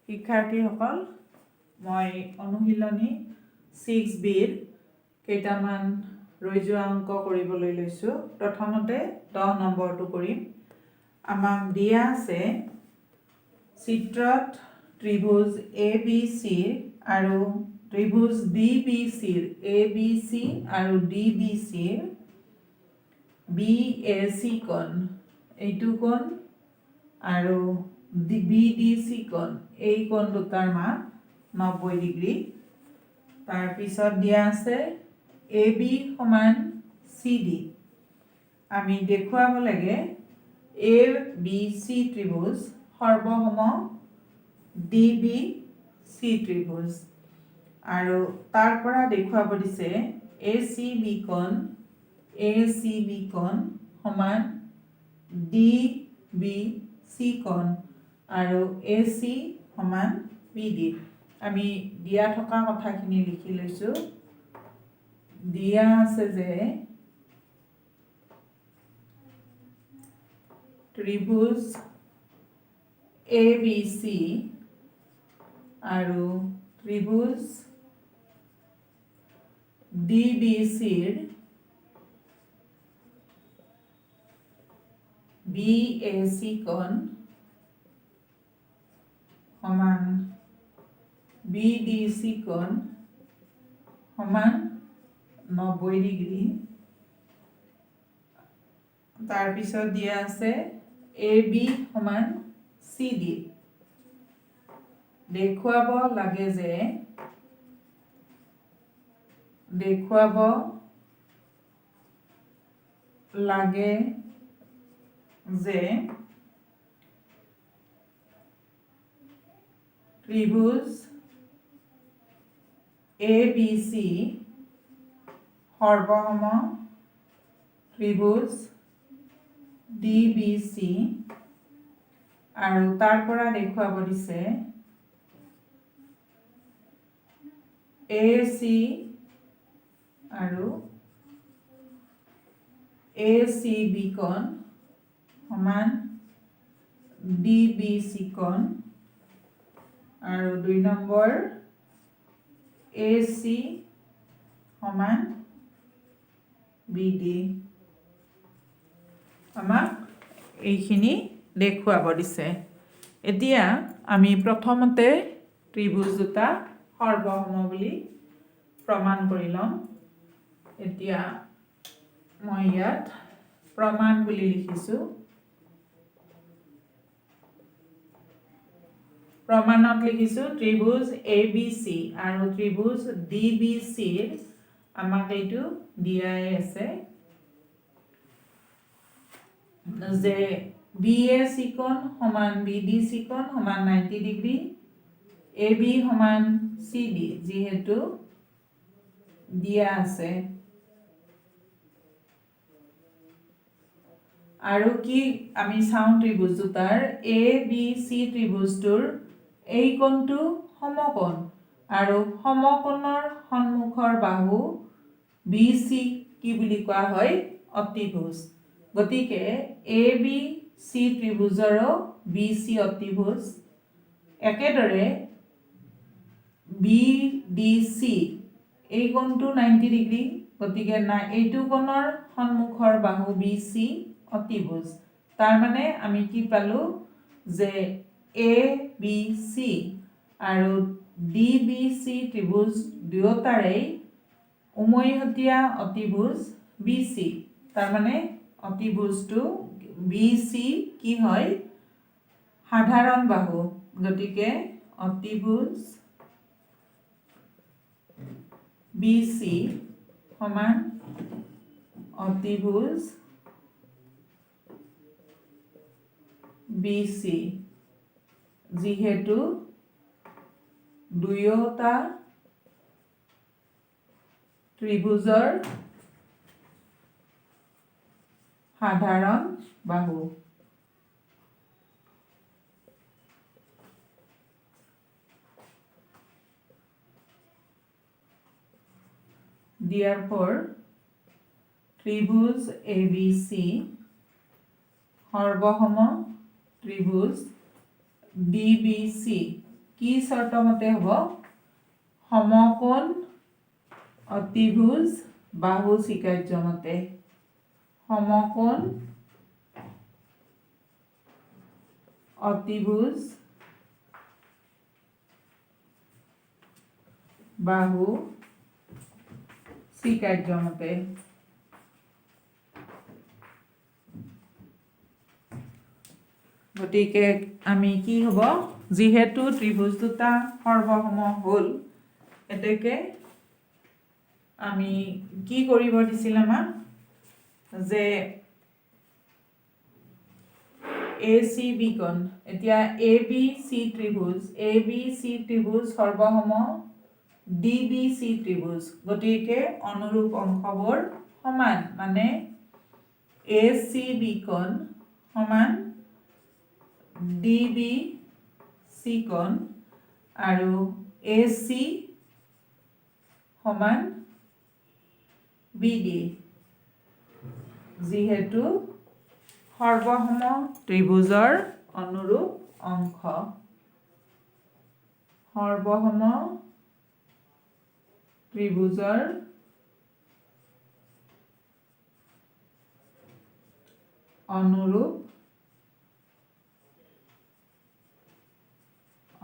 শিক্ষাৰ্থীসকল মই অনুশীলনী 6bৰ কেইটামান ৰৈ যোৱা অংক কৰিবলৈ লৈছোঁ। প্ৰথমতে 10 নম্বৰটো কৰিম। আমাক দিয়া আছে চিত্ৰত ত্ৰিভুজ ABC আৰু ত্ৰিভুজ DBCৰ ABC আৰু DBCৰ BAC কোণ এইটো কোণ আৰু BDC কোণ এই কোণ দুটাৰ মান 90 ডিগ্ৰী। তাৰ পিছত দিয়া আছে AB সমান CD। আমি দেখুৱাব লাগে ABC ত্ৰিভুজ সৰ্বসম DBC ত্ৰিভুজ আৰু তাৰ পৰা দেখুৱাব দিছে ACB কোণ সমান DBC কোণ আৰু AC সমান BD। আমি দিয়া থকা কথাখিনি লিখি লৈছোঁ। দিয়া আছে যে ত্ৰিভুজ ABC আৰু ত্ৰিভুজ DBCৰ BAC কোণ সমান BDC কোণ সমান 90 ডিগ্ৰী। তাৰপিছত দিয়া আছে AB সমান CD। দেখুৱাব লাগে যে ত্ৰিভুজ ABC সৰ্বসম ত্ৰিভুজ DBC আৰু তাৰ পৰা দেখুৱাব দিছে AC আৰু ACB কোণ সমান DBC কোণ আৰু 2 নম্বৰ AC সমান BD। আমাক এইখিনি দেখুৱাব দিছে। এতিয়া আমি প্ৰথমতে ত্ৰিভুজ দুটা সৰ্বসম বুলি প্ৰমাণ কৰি ল'ম। এতিয়া মই ইয়াত প্ৰমাণ বুলি লিখিছোঁ। প্ৰমাণত লিখিছোঁ ত্ৰিভুজ ABC আৰু ত্ৰিভুজ DBCৰ আমাক এইটো দিয়াই আছে যে BAC কোণ সমান BDC কোণ সমান 90 ডিগ্ৰী, AB সমান CD যিহেতু দিয়া আছে। আৰু কি আমি চাওঁ ত্ৰিভুজ দুটাৰ ABC ত্ৰিভুজটোৰ এই কোণটো সমকোণ আৰু সমকোণৰ সন্মুখৰ বাহু BC কি বুলি কোৱা হয় অতিভুজ। গতিকে ABC ত্ৰিভুজৰো BC অতিভুজ। একেদৰে BDC এই কোণটো 90 ডিগ্ৰী। গতিকে এইটো কোণৰ সন্মুখৰ বাহু BC অতিভুজ। তাৰ মানে আমি কি পালো যে ABC আৰু DBC ত্ৰিভুজ দুয়োটাৰেই উমৈহতীয়া অতিভুজ BC। তাৰ মানে অতিভুজটো BC কি হয় সাধাৰণ বাহু। গতিকে অতিভুজ BC সমান অতিভুজ BC যিহেতু দুয়োটা ত্ৰিভুজৰ সাধাৰণ বাহু। Therefore, ত্ৰিভুজ ABC সৰ্বসম ত্ৰিভুজ DBC কি চৰ্ত মতে হ'ব সমকোণ অতিভুজ বাহু স্বীকাৰ্য মতে সমকোণ অতিভুজ বাহু স্বীকাৰ্য মতে গতিকে আমি কি হ'ব যেহেতু ত্ৰিভুজ দুটা সৰ্বসম হ'ল এতেকে আমি কি কৰিব দিছিল আমাক যে ACB কোণ এতিয়া ABC ত্ৰিভুজ সৰ্বসম DBC ত্ৰিভুজ গতিকে অনুৰূপ অংশবোৰ সমান মানে ACB কোণ সমান DBC কোণ আৰু AC সমান BD যেহেতু সৰ্বসম ত্ৰিভুজৰ অনুৰূপ অংশ সৰ্বসম ত্ৰিভুজৰ অনুৰূপ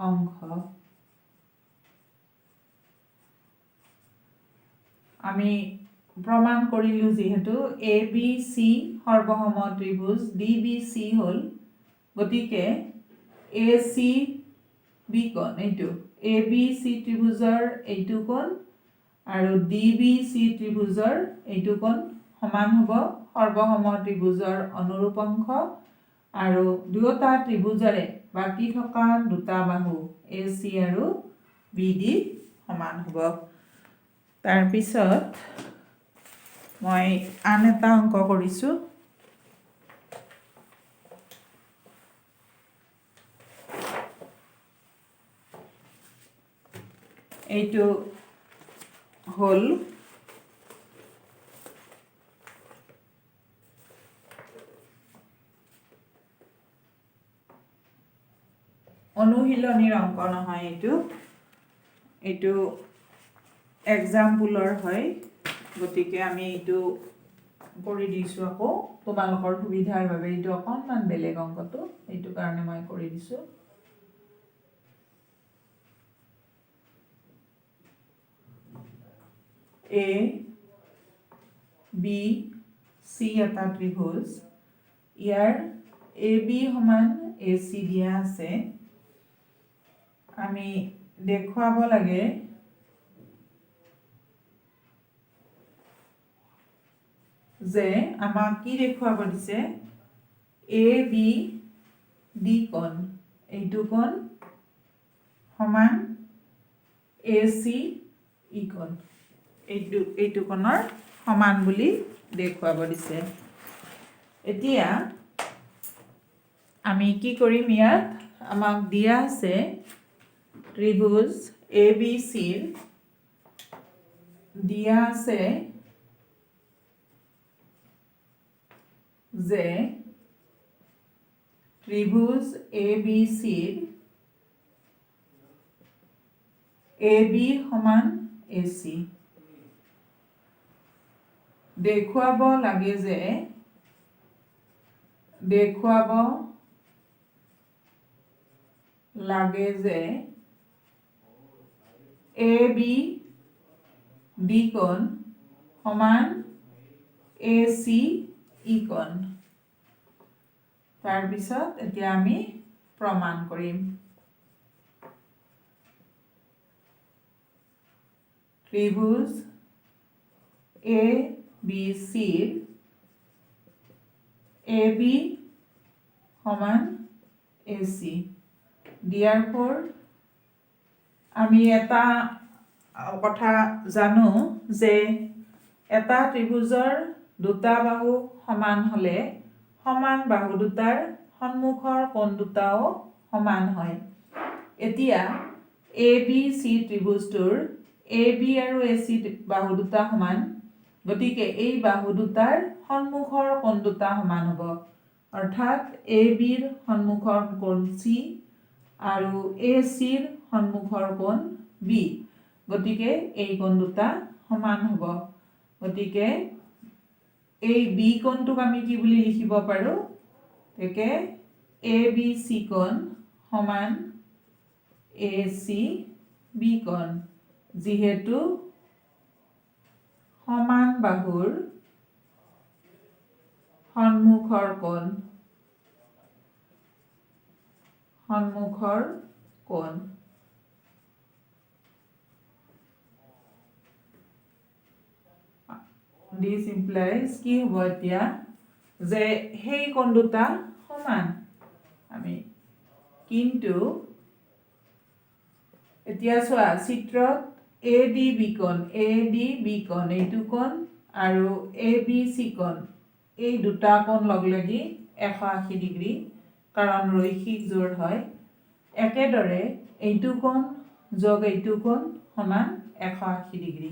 অংশ আমি প্ৰমাণ কৰিলো যেহেতু ABC সৰ্বসম ত্ৰিভুজ DBC হল গতিকে ACB কোণ এইটো ABC ত্ৰিভুজৰ এইটো কোণ আৰু DBC ত্ৰিভুজৰ এইটো কোণ সমান হ'ব সৰ্বসম ত্ৰিভুজৰ অনুৰূপ অংশ আৰু দুয়োটা ত্ৰিভুজৰে বাকি থকা দুটা বাহু AC আৰু BD সমান হ'ব তাৰ পিছত মই আন এটা অংক কৰিছো এইটো হল অনুশীলনীৰ অংক নহয় এইটো এক্সাম্পলৰ হয় গতিকে আমি এইটো কৰি দিছো আকৌ তোমালোকৰ সুবিধাৰ বাবে এইটো অকণমান বেলেগ অংকটো এইটো কাৰণে মই কৰি দিছো A B C এটা ত্ৰিভুজ ইয়াৰ AB সমান AC দিয়া আছে আমি দেখুৱাব লাগে যে আমাক কি দেখুৱাব দিছে ABD কোণ এইটো কোণ সমান ACE কোণ এইটো কোণৰ সমান বুলি দেখুৱাব দিছে এতিয়া আমি কি কৰিম ইয়াত আমাক দিয়া আছে ত্ৰিভুজ ABC দিয়া আছে যে ত্ৰিভুজ ABC AB সমান AC দেখুৱাব লাগে যে ABD কোণ সমান ACE কোণ তাৰ পিছত এতিয়া আমি প্ৰমাণ কৰিম ত্ৰিভুজ ABC AB সমান AC therefore আমি এটা কথা জানো যে এটা ত্ৰিভুজৰ দুটা বাহু সমান হলে সমান বাহু দুটাৰ সন্মুখৰ কোণ দুটাও সমান হয় এতিয়া ABC ত্ৰিভুজটোৰ AB আৰু AC বাহু দুটা সমান গতিকে এই বাহু দুটাৰ সন্মুখৰ কোণ দুটা সমান হ'ব অৰ্থাৎ AB ৰ সন্মুখৰ কোণ C আৰু AC ৰ সন্মুখৰ কোণ B গতিকে এই কোণ দুটা সমান হ'ব গতিকে এই B কোণটোক আমি কি বুলি লিখিব পাৰো একে ABC কোণ সমান ACB কোণ যেহেতু সমান বাহুৰ সন্মুখৰ কোণ this implies কি হ'ব এতিয়া যে সেই কোণ দুটা সমান আমি কিন্তু এতিয়া চোৱা চিত্ৰত ADB কোণ এইটো কোণ আৰু ABC কোণ এই দুটা কোণ লগলাগি 180 ডিগ্ৰী কাৰণ ৰৈখিক জোৰ হয় একেদৰে এইটো কোণ যোগ এইটো কোণ সমান 180 ডিগ্ৰী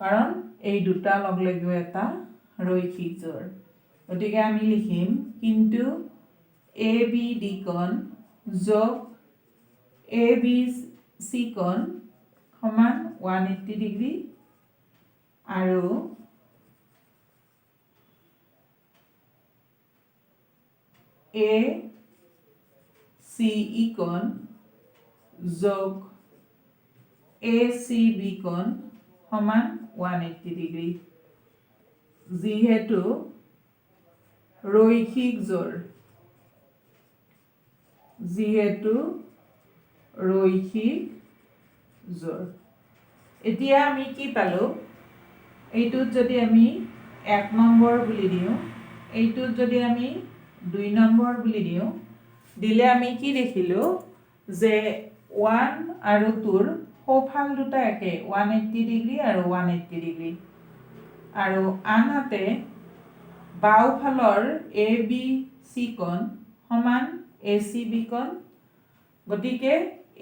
কাৰণ এই দুটা লগলাগিও এটা ৰৈখিক জোৰ গতিকে আমি লিখিম কিন্তু ABD কোণ যোগ ABC কোণ সমান 180 ডিগ্ৰী আৰু ACE কোণ যোগ ACB কোণ সমান 180 ডিগ্ৰী যেহেতু ৰৈখিক জোৰ এতিয়া আমি কি পালো এইটোত যদি আমি 1 নম্বৰ বুলি দিও এইটোত যদি আমি 2 নম্বৰ বুলি দিও দিলে আমি কি দেখিলো যে 1 আৰু 2 ৰ সোঁফাল দুটা একে 180 ডিগ্ৰী আৰু 180 ডিগ্ৰী আৰু আনহাতে বাওঁফালৰ ABC কোণ সমান ACB কোণ গতিকে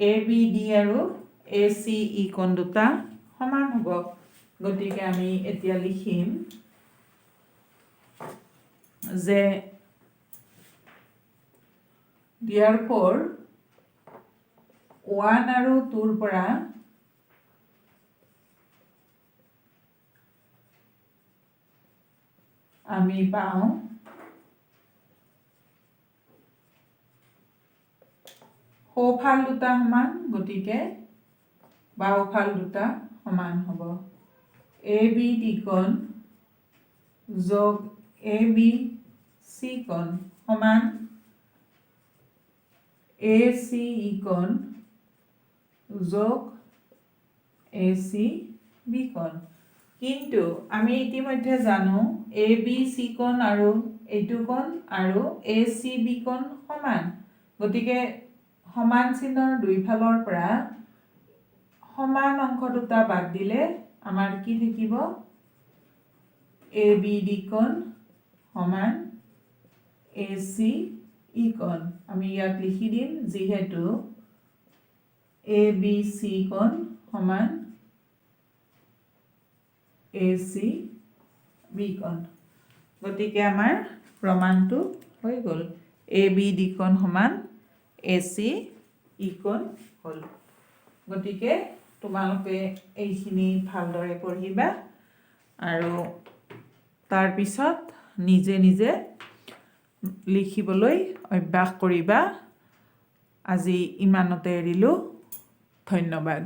ABD আৰু ACE কোণ দুটা সমান হ'ব গতিকে আমি এতিয়া লিখিম যে therefore 1 আৰু 2 ৰ পৰা আমি পাওঁ সোঁফাল দুটা সমান গতিকে বাওঁফাল দুটা সমান হ'ব ABD কোণ যোগ ABC কোণ সমান ACE কোণ যোগ ACB কোণ কিন্তু আমি ইতিমধ্যে জানো ABC কোণ আৰু এইটো কোণ আৰু ACB কোণ সমান গতিকে সমান চিহ্নৰ দুইফালৰ পৰা সমান অংশ দুটা বাদ দিলে আমাৰ কি থাকিব ABD কোণ সমান ACE কোণ আমি ইয়াত লিখি দিম যেহেতু ABC কোণ সমান ACB কোণ গতিকে আমাৰ প্ৰমাণটো হৈ গ'ল ABD কোণ সমান ACE কোণ হ'ল গতিকে তোমালোকে এইখিনি ভালদৰে পঢ়িবা আৰু তাৰ পিছত নিজে নিজে লিখিবলৈ অভ্যাস কৰিবা আজি ইমানতে এৰিলোঁ ধন্যবাদ